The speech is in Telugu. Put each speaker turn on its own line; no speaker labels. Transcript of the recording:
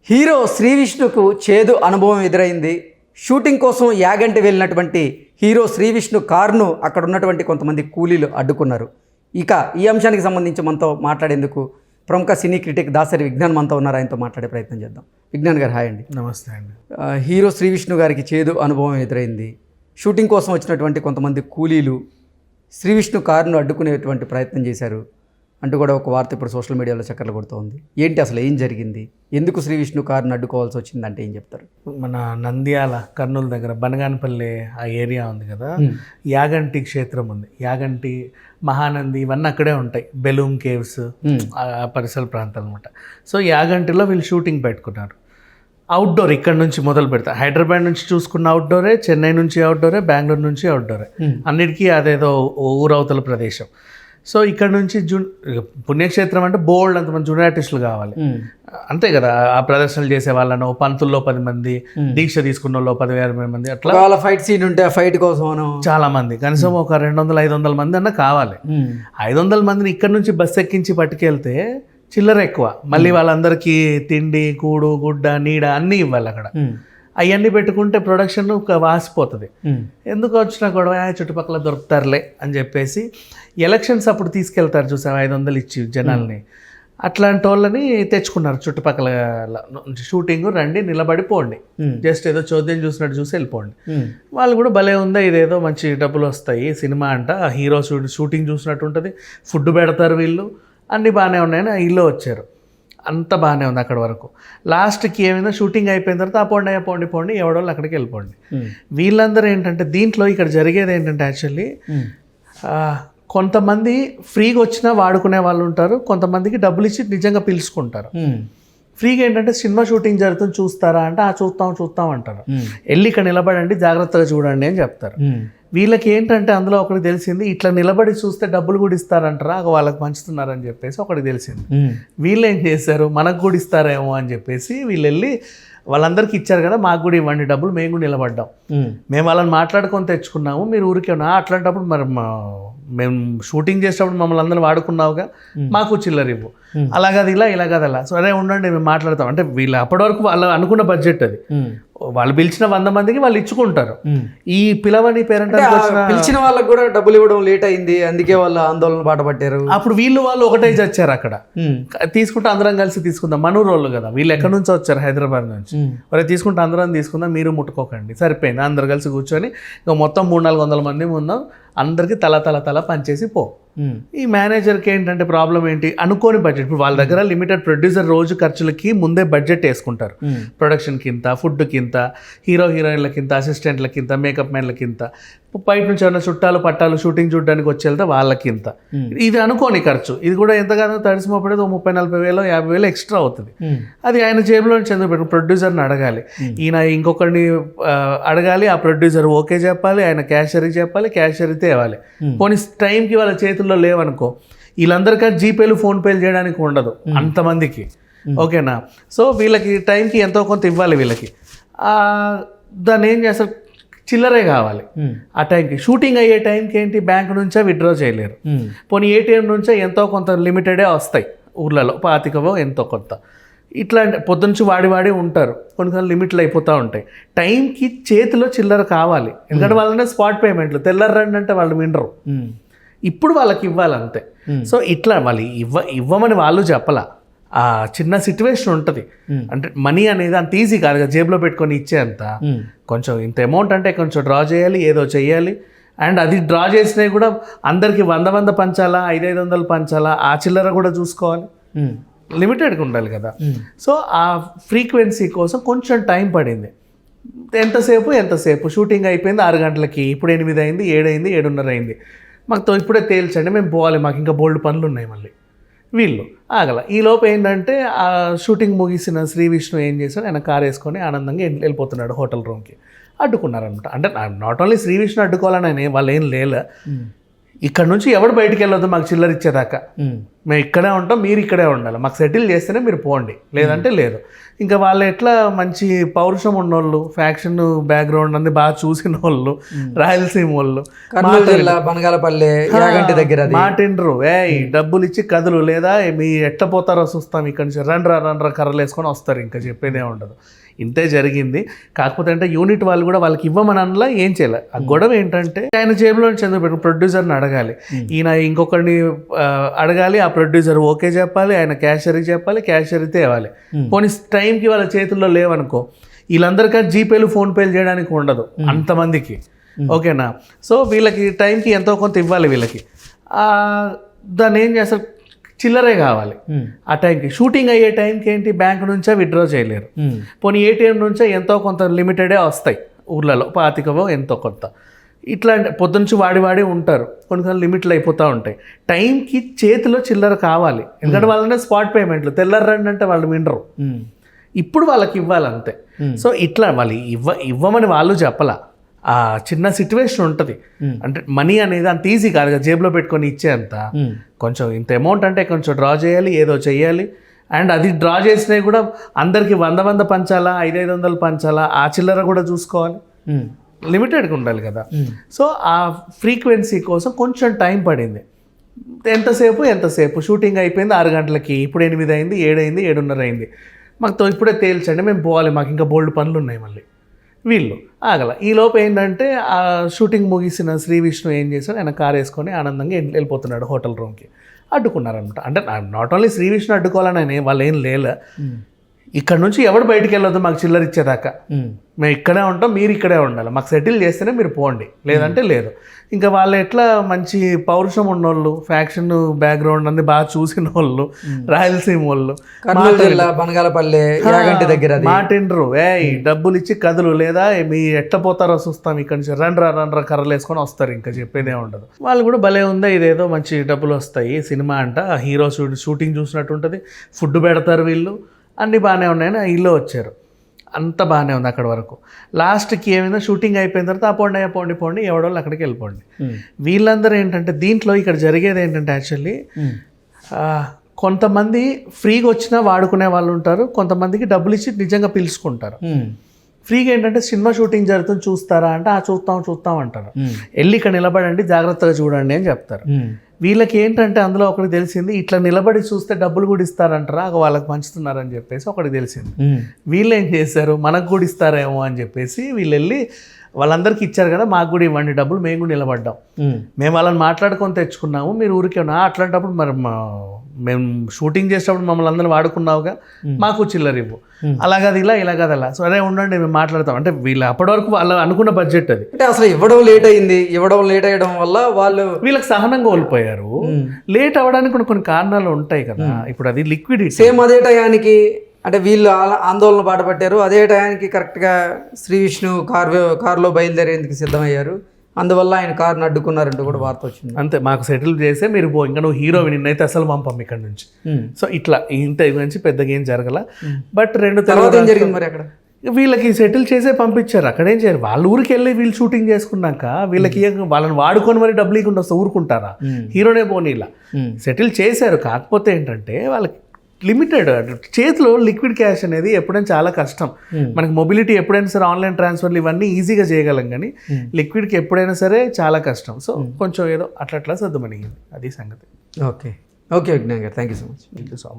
హీరో శ్రీ విష్ణుకు చేదు అనుభవం ఎదురైంది. షూటింగ్ కోసం యాగంటి వెళ్ళినటువంటి హీరో శ్రీ విష్ణు కారును అక్కడ ఉన్నటువంటి కొంతమంది కూలీలు అడ్డుకున్నారు. ఇక ఈ అంశానికి సంబంధించి మనతో మాట్లాడేందుకు ప్రముఖ సినీ క్రిటిక్ దాసరి విజ్ఞాన్ మనతో ఉన్నారు. ఆయనతో మాట్లాడే ప్రయత్నం చేద్దాం. విజ్ఞాన్ గారు హాయ్ అండి.
నమస్తే అండి.
హీరో శ్రీ విష్ణు గారికి చేదు అనుభవం ఎదురైంది. షూటింగ్ కోసం వచ్చినటువంటి కొంతమంది కూలీలు శ్రీ విష్ణు కారును అడ్డుకునేటువంటి ప్రయత్నం చేశారు అంటూ కూడా ఒక వార్త ఇప్పుడు సోషల్ మీడియాలో చక్కర్లు కొడుతోంది. ఏంటి అసలు ఏం జరిగింది, ఎందుకు శ్రీ విష్ణు కారును అడ్డుకోవాల్సి వచ్చిందంటే ఏం చెప్తారు?
మన నంద్యాల కర్నూలు దగ్గర బనగానపల్లి ఆ ఏరియా ఉంది కదా, యాగంటి క్షేత్రం ఉంది. యాగంటి, మహానంది ఇవన్నీ అక్కడే ఉంటాయి. బెలూమ్ కేవ్స్ ఆ పరిసర ప్రాంతాలు అనమాట. సో యాగంటిలో వీళ్ళు షూటింగ్ పెట్టుకున్నారు. అవుట్డోర్ ఇక్కడ నుంచి మొదలు పెడతారు. హైదరాబాద్ నుంచి చూసుకున్న అవుట్డోరే, చెన్నై నుంచి అవుట్డోరే, బెంగళూరు నుంచి అవుట్డోరే, అన్నిటికీ అదేదో ఊరవతల ప్రదేశం. సో ఇక్కడ నుంచి పుణ్యక్షేత్రం అంటే బోల్డ్ అంతమంది జూనియర్ ఆర్టిస్టులు కావాలి, అంతే కదా. ఆ ప్రదర్శనలు చేసే వాళ్ళను పంతుల్లో 10 మంది, దీక్ష తీసుకున్న వాళ్ళు 10,000 మంది, అట్లా
వాళ్ళ ఫైట్ సీన్ ఉంటే ఆ ఫైట్ కోసం
చాలా మంది, కనీసం ఒక 200-500 మంది అన్న కావాలి. 500 మందిని ఇక్కడ నుంచి బస్సు ఎక్కించి పట్టుకెళ్తే చిల్లర ఎక్కువ. మళ్ళీ వాళ్ళందరికీ తిండి, కూడు, గుడ్డ, నీడ అన్నీ ఇవ్వాలి అక్కడ. అవన్నీ పెట్టుకుంటే ప్రొడక్షన్ వాసిపోతుంది. ఎందుకు వచ్చిన గొడవ, చుట్టుపక్కల దొరుకుతారులే అని చెప్పేసి ఎలక్షన్స్ అప్పుడు తీసుకెళ్తారు చూసావు, 500 ఇచ్చి జనాల్ని. అట్లాంటి వాళ్ళని తెచ్చుకున్నారు. చుట్టుపక్కల షూటింగ్ రండి, నిలబడిపోండి, జస్ట్ ఏదో చోద్యం చూసినట్టు చూసి వెళ్ళిపోండి. వాళ్ళు కూడా భలే ఉందా, ఇదేదో మంచి డబ్బులు వస్తాయి సినిమా అంట, హీరో షూటింగ్ చూసినట్టు ఉంటుంది, ఫుడ్ పెడతారు వీళ్ళు, అన్నీ బాగానే ఉన్నాయని ఇల్లు వచ్చారు. అంత బాగానే ఉంది అక్కడ వరకు. లాస్ట్కి ఏమైందో, షూటింగ్ అయిపోయిన తర్వాత పోండి ఎవడోళ్ళు అక్కడికి వెళ్ళిపోండి. వీళ్ళందరూ ఏంటంటే దీంట్లో ఇక్కడ జరిగేది ఏంటంటే యాక్చువల్లీ కొంతమంది ఫ్రీగా వచ్చినా వాడుకునే వాళ్ళు ఉంటారు, కొంతమందికి డబ్బులు ఇచ్చి నిజంగా పిలుచుకుంటారు. ఫ్రీగా ఏంటంటే సినిమా షూటింగ్ జరుగుతుంది చూస్తారా అంటే చూస్తాం అంటారు. వెళ్ళి ఇక్కడ నిలబడండి, జాగ్రత్తగా చూడండి అని చెప్తారు. వీళ్ళకి ఏంటంటే అందులో ఒకటి తెలిసింది, ఇట్లా నిలబడి చూస్తే డబ్బులు కూడా ఇస్తారంటారా, వాళ్ళకి పంచుతున్నారని చెప్పేసి ఒకటి తెలిసింది. వీళ్ళు ఏం చేశారు, మనకు కూడా ఇస్తారేమో అని చెప్పేసి వీళ్ళు వెళ్ళి వాళ్ళందరికీ ఇచ్చారు కదా, మాకు కూడా ఇవ్వండి డబ్బులు, మేము కూడా నిలబడ్డాం, మేము వాళ్ళని మాట్లాడుకొని తెచ్చుకున్నాము, మీరు ఊరికే అట్లాంటప్పుడు మరి మేము షూటింగ్ చేసేటప్పుడు మమ్మల్ని అందరూ వాడుకున్నావుగా, మాకు చిల్లర ఇవ్వు, అలాగది ఇలాగది అలా, సరే ఉండండి మేము మాట్లాడతాం అంటే. వీళ్ళు అప్పటి వరకు వాళ్ళు అనుకున్న బడ్జెట్ అది, వాళ్ళు పిలిచిన 100 మందికి వాళ్ళు ఇచ్చుకుంటారు. ఈ పిలవని పేరెంట్
పిలిచిన వాళ్ళకి కూడా డబ్బులు ఇవ్వడం లేట్ అయింది, అందుకే వాళ్ళు ఆందోళన బాట పట్టారు.
అప్పుడు వాళ్ళు ఒకటే వచ్చారు అక్కడ, తీసుకుంటే అందరం కలిసి తీసుకుందాం, మనూరు వాళ్ళు కదా వీళ్ళు, ఎక్కడి నుంచి వచ్చారు, హైదరాబాద్ నుంచి, మరి తీసుకుంటే అందరం తీసుకుందాం, మీరు ముట్టుకోకండి, సరిపోయింది. అందరు కలిసి కూర్చొని ఇక మొత్తం 300-400 మంది ముందాం, అందరికి తల పంచేసి పో. ఈ మేనేజర్కి ఏంటంటే ప్రాబ్లం ఏంటి, అనుకోని బడ్జెట్. ఇప్పుడు వాళ్ళ దగ్గర లిమిటెడ్, ప్రొడ్యూసర్ రోజు ఖర్చులకి ముందే బడ్జెట్ వేసుకుంటారు. ప్రొడక్షన్ కింద, ఫుడ్ కింద, హీరోయిన్ల కింద, అసిస్టెంట్ల కింద, మేకప్ మ్యాన్ల కింద, బయట నుంచి ఏమైనా చుట్టాలు పట్టాలు షూటింగ్ చూడడానికి వచ్చి వెళ్తే వాళ్ళకింత. ఇది అనుకోని ఖర్చు. ఇది కూడా ఎంతగానో తడిసిమోపడేది 30,000-40,000, 50,000 ఎక్స్ట్రా అవుతుంది. అది ఆయన జేబులో నుంచి ఎందుకు పెట్టు, ప్రొడ్యూసర్ని అడగాలి, ఈయన ఇంకొకరిని అడగాలి, ఆ ప్రొడ్యూసర్ ఓకే చెప్పాలి, ఆయన క్యాషియర్కి చెప్పాలి, క్యాషియర్ తేవాలి. పోనీ టైంకి వాళ్ళ చేతుల్లో లేవనుకో, వీళ్ళందరికీ జీపేలు ఫోన్పేలు చేయడానికి ఉండదు అంతమందికి, ఓకేనా. సో వీళ్ళకి టైంకి ఎంతో కొంత ఇవ్వాలి వీళ్ళకి. దాన్ని ఏం చేస్తారు, చిల్లరే కావాలి ఆ టైంకి. షూటింగ్ అయ్యే టైంకి ఏంటి, బ్యాంక్ నుంచే విత్డ్రా చేయలేరు, పోనీ ఏటీఎం నుంచే ఎంతో కొంత లిమిటెడే వస్తాయి ఊర్లలో, 25,000 ఎంతో కొంత. ఇట్లా పొద్దునుంచి వాడి ఉంటారు, కొన్నిసార్లు లిమిట్లు అయిపోతూ ఉంటాయి. టైంకి చేతిలో చిల్లర కావాలి, ఎందుకంటే వాళ్ళనే స్పాట్ పేమెంట్లు, తెల్లరండి అంటే వాళ్ళు వినరు, ఇప్పుడు వాళ్ళకి ఇవ్వాలంతే. సో ఇట్లా వాళ్ళు ఇవ్వమని వాళ్ళు చెప్పాల, ఆ చిన్న సిచ్యువేషన్ ఉంటుంది. అంటే మనీ అనేది అంత ఈజీ కాదు కదా జేబులో పెట్టుకొని ఇచ్చేంత. కొంచెం ఇంత అమౌంట్ అంటే కొంచెం డ్రా చేయాలి, ఏదో చెయ్యాలి. అండ్ అది డ్రా చేసినవి కూడా అందరికి 100 పంచాలా, 500 పంచాలా, ఆ చిల్లర కూడా చూసుకోవాలి, లిమిటెడ్గా ఉండాలి కదా. సో ఆ ఫ్రీక్వెన్సీ కోసం కొంచెం టైం పడింది. ఎంతసేపు షూటింగ్ అయిపోయింది 6 గంటలకి, ఇప్పుడు 8 అయింది, 7 అయింది, 7:30 అయింది. మాకు ఇప్పుడే తేల్చండి, మేము పోవాలి, మాకు ఇంకా బోల్డ్ పనులు ఉన్నాయి. మళ్ళీ వీళ్ళు ఆగల. ఈ లోపు ఏంటంటే ఆ షూటింగ్ ముగిసిన శ్రీ విష్ణు ఏం చేశాడు, ఆయన కారు వేసుకొని ఆనందంగా వెళ్ళిపోతున్నాడు హోటల్ రూమ్కి. అడ్డుకున్నారనమాట. అంటే నాట్ ఓన్లీ శ్రీ విష్ణు అడ్డుకోవాలని ఆయన వాళ్ళు ఏం లేలే, ఇక్కడ నుంచి ఎవడు బయటికి వెళ్ళొద్దు మాకు చిల్లర ఇచ్చేదాకా, మేము ఇక్కడే ఉంటాం, మీరు ఇక్కడే ఉండాలి, మాకు సెటిల్ చేస్తేనే మీరు పోండి, లేదంటే లేదు. ఇంకా వాళ్ళు ఎట్లా మంచి పౌరుషం ఉన్నోళ్ళు, ఫ్యాక్షన్ బ్యాక్గ్రౌండ్ అన్ని బాగా చూసిన వాళ్ళు, రాయలసీమ వాళ్ళు,
కర్నూలు జిల్లా బనగాలపల్లి యాగంటి దగ్గర
మాటిండ్రు డబ్బులు ఇచ్చి కదులు, లేదా మీ ఎట్లా పోతారో చూస్తాం ఇక్కడ నుంచి, రండ్రా కర్రలు వేసుకొని వస్తారు, ఇంకా చెప్పేదే ఉండదు. ఇంతే జరిగింది. కాకపోతే అంటే యూనిట్ వాళ్ళు కూడా వాళ్ళకి ఇవ్వమని అనలా, ఏం చేయాలి. ఆ గొడవ ఏంటంటే ఆయన జేబులో చంద్ర పెట్టు ప్రొడ్యూసర్ని అడగాలి, ఈయన ఇంకొకరిని అడగాలి, ఆ ప్రొడ్యూసర్ ఓకే చెప్పాలి, ఆయన క్యాషియర్కి చెప్పాలి, క్యాషియర్ తేవాలి. పోనీ టైంకి వాళ్ళ చేతుల్లో లేవనుకో, వీళ్ళందరికీ జీపేలు ఫోన్పేలు చేయడానికి ఉండదు అంతమందికి, ఓకేనా. సో వీళ్ళకి టైంకి ఎంతో కొంత ఇవ్వాలి వీళ్ళకి. దాన్ని ఏం చేస్తారు, చిల్లరే కావాలి ఆ టైంకి. షూటింగ్ అయ్యే టైంకి ఏంటి, బ్యాంక్ నుంచే విత్డ్రా చేయలేరు, పోనీ ఏటీఎం నుంచే ఎంతో కొంత లిమిటెడే వస్తాయి ఊర్లలో, 25 ఎంతో కొంత. ఇట్లా పొద్దునుంచి వాడి ఉంటారు, కొన్నిసార్లు లిమిట్లు అయిపోతూ ఉంటాయి. టైంకి చేతిలో చిల్లర కావాలి, ఎందుకంటే వాళ్ళనే స్పాట్ పేమెంట్లు, తెల్లరండి అంటే వాళ్ళు వినరు, ఇప్పుడు వాళ్ళకి ఇవ్వాలంతే. సో ఇట్లా వాళ్ళు ఇవ్వమని వాళ్ళు చెప్పలా, ఆ చిన్న సిచ్యువేషన్ ఉంటుంది. అంటే మనీ అనేది అంత ఈజీ కాదు కదా జేబులో పెట్టుకొని ఇచ్చేంత. కొంచెం ఇంత అమౌంట్ అంటే కొంచెం డ్రా చేయాలి, ఏదో చెయ్యాలి. అండ్ అది డ్రా చేసినవి కూడా అందరికి 100 పంచాలా, 500 పంచాలా, ఆ చిల్లర కూడా చూసుకోవాలి, లిమిటెడ్గా ఉండాలి కదా. సో ఆ ఫ్రీక్వెన్సీ కోసం కొంచెం టైం పడింది. ఎంతసేపు షూటింగ్ అయిపోయింది 6 గంటలకి, ఇప్పుడు 8 అయింది, 7 అయింది, 7:30 అయింది. మాకు ఇప్పుడే తేల్చండి, మేము పోవాలి, మాకు ఇంకా బోల్డ్ పనులు ఉన్నాయి. మళ్ళీ వీళ్ళు ఆగల. ఈ లోపు ఏంటంటే ఆ షూటింగ్ ముగిసిన శ్రీ విష్ణు ఏం చేశాడు, ఆయన కారు వేసుకొని ఆనందంగా వెళ్ళిపోతున్నాడు హోటల్ రూమ్కి. అడ్డుకున్నారనమాట. అంటే నాట్ ఓన్లీ శ్రీ విష్ణు అడ్డుకోవాలని వాళ్ళు ఏం లేలే, ఇక్కడ నుంచి ఎవడు బయటికి వెళ్ళొద్దు మాకు చిల్లర ఇచ్చేదాకా, మేము ఇక్కడే ఉంటాం, మీరు ఇక్కడే ఉండాలి, మాకు సెటిల్ చేస్తేనే మీరు పోండి, లేదంటే లేదు. ఇంకా వాళ్ళు ఎట్లా మంచి పౌరుషం ఉన్నోళ్ళు, ఫ్యాక్షన్ బ్యాక్గ్రౌండ్ అన్ని బాగా చూసిన వాళ్ళు, రాయలసీమ వాళ్ళు,
కర్నూలు జిల్లా బనగాలపల్లి యాగంటి దగ్గర
మాటిండ్రు డబ్బులు ఇచ్చి కదులు, లేదా మీ ఎట్లా పోతారో చూస్తాం ఇక్కడ నుంచి, రండ్రా కర్రలు వేసుకొని వస్తారు, ఇంకా చెప్పేదే ఉండదు. వాళ్ళు కూడా భలే ఉందా, ఇదేదో మంచి డబ్బులు వస్తాయి సినిమా అంట, హీరో షూటింగ్ చూసినట్టు ఉంటుంది, ఫుడ్ పెడతారు వీళ్ళు, అన్నీ బాగానే ఉన్నాయని ఇల్లు వచ్చారు. అంత బాగానే ఉంది అక్కడి వరకు. లాస్ట్కి ఏమైందో షూటింగ్ అయిపోయిన తర్వాత పోండి ఎవడోళ్ళు అక్కడికి వెళ్ళిపోండి. వీళ్ళందరూ ఏంటంటే దీంట్లో ఇక్కడ జరిగేది ఏంటంటే యాక్చువల్లీ కొంతమంది ఫ్రీగా వచ్చినా వాడుకునే వాళ్ళు ఉంటారు, కొంతమందికి డబ్బులు ఇచ్చి నిజంగా పిలుచుకుంటారు. ఫ్రీగా ఏంటంటే సినిమా షూటింగ్ జరుగుతుంది చూస్తారా అంటే చూస్తాం అంటారు. వెళ్ళి ఇక్కడ నిలబడండి, జాగ్రత్తగా చూడండి అని చెప్తారు. వీళ్ళకి ఏంటంటే అందులో ఒకటి తెలిసింది, ఇట్లా నిలబడి చూస్తే డబ్బులు కూడా ఇస్తారంటారా, వాళ్ళకి పంచుతున్నారని చెప్పేసి ఒకటి తెలిసింది. వీళ్ళు ఏం చేశారు, మనకు కూడా ఇస్తారేమో అని చెప్పేసి వీళ్ళు వెళ్ళి వాళ్ళందరికీ ఇచ్చారు కదా, మాకు కూడా ఇవ్వండి డబ్బులు, మేము కూడా నిలబడ్డాం, మేము వాళ్ళని మాట్లాడుకొని తెచ్చుకున్నాము, మీరు ఊరికే అట్లాంటప్పుడు మరి మేము షూటింగ్ చేసేటప్పుడు మమ్మల్ని అందరూ వాడుకున్నావుగా, మాకు చిల్లర ఇవ్వు, అలాగది ఇలా కాదు అలా, సరే ఉండండి మేము మాట్లాడతాం అంటే వీళ్ళు అప్పటి వరకు వాళ్ళు అనుకున్న బడ్జెట్ అది.
అంటే అసలు ఇవ్వడం లేట్ అయ్యడం వల్ల వాళ్ళు
వీళ్ళకి సహనం కోల్పోయారు. లేట్ అవ్వడానికి కొన్ని కారణాలు ఉంటాయి కదా. ఇప్పుడు అది లిక్విడిటీ.
సేమ్ అదే టయానికి అంటే వీళ్ళు ఆందోళన బాటపట్టారు, అదే టయానికి కరెక్ట్గా శ్రీ విష్ణు కారులో బయలుదేరేందుకు సిద్ధమయ్యారు, అందువల్ల ఆయన కారుని అడ్డుకున్నారంటూ కూడా వార్త వచ్చింది.
అంతే, మాకు సెటిల్ చేస్తే మీరు ఇంకా నువ్వు హీరోవి, నిన్నైతే అసలు పంపం ఇక్కడ నుంచి. సో ఇట్లా ఇంత గురించి పెద్దగా ఏం జరగల. బట్ తర్వాత
ఏం జరిగింది మరి అక్కడ,
వీళ్ళకి సెటిల్ చేసే పంపించారు. అక్కడేం చేయరు, వాళ్ళ ఊరికి వెళ్ళి వీళ్ళు షూటింగ్ చేసుకున్నాక వీళ్ళకి వాళ్ళని వాడుకొని మరి డబ్బులు ఇవ్వకుండా వస్తే ఊరుకుంటారా, హీరోనే పోనీ ఇలా సెటిల్ చేశారు. కాకపోతే ఏంటంటే వాళ్ళకి లిమిటెడ్ చేతిలో లిక్విడ్ క్యాష్ అనేది ఎప్పుడైనా చాలా కష్టం. మనకి మొబిలిటీ ఎప్పుడైనా సరే ఆన్లైన్ ట్రాన్స్ఫర్లు ఇవన్నీ ఈజీగా చేయగలం, కానీ లిక్విడ్కి ఎప్పుడైనా సరే చాలా కష్టం. సో కొంచెం ఏదో అట్లా సర్దుమణిగింది, అది సంగతి.
ఓకే విజ్ఞాన్ గారు, థ్యాంక్ యూ సో మచ్.